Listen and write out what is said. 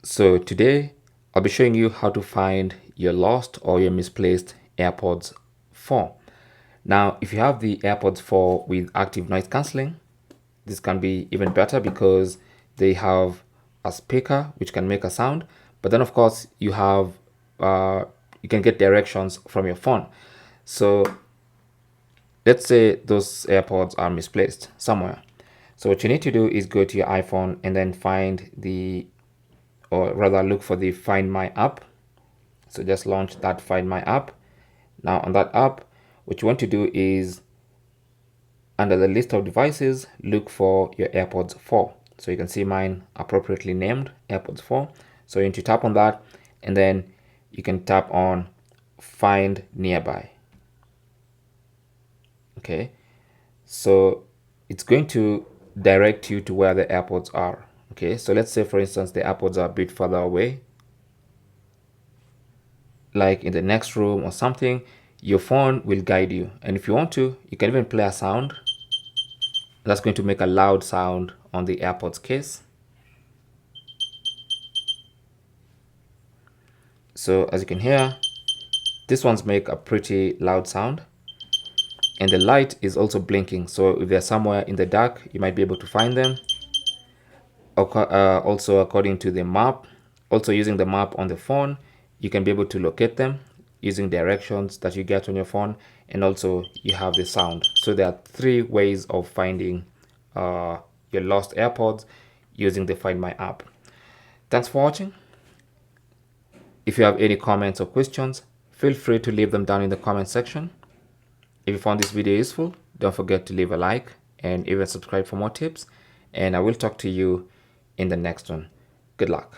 So today I'll be showing you how to find your lost or your misplaced AirPods 4. Now, if you have the AirPods 4 with active noise cancelling, this can be even better because they have a speaker which can make a sound. But then of course you have you can get directions from your phone. So let's say those AirPods are misplaced somewhere. So what you need to do is go to your iPhone and then find the, or rather look for the Find My app. So just launch that Find My app. Now on that app, what you want to do is under the list of devices, look for your AirPods 4. So you can see mine appropriately named AirPods 4. So you need to tap on that and then you can tap on Find Nearby. Okay, so it's going to direct you to where the AirPods are. Okay, so let's say for instance the AirPods are a bit further away, like in the next room or something. Your phone will guide you, and if you want to, you can even play a sound that's going to make a loud sound on the AirPods case. So as you can hear, this ones make a pretty loud sound, and the light is also blinking, so if they're somewhere in the dark you might be able to find them. Also, according to the map, also using the map on the phone, you can be able to locate them using directions that you get on your phone, and also you have the sound. So there are three ways of finding your lost AirPods using the Find My app. Thanks for watching. If you have any comments or questions, feel free to leave them down in the comment section. If you found this video useful, don't forget to leave a like and even subscribe for more tips, and I will talk to you in the next one. Good luck.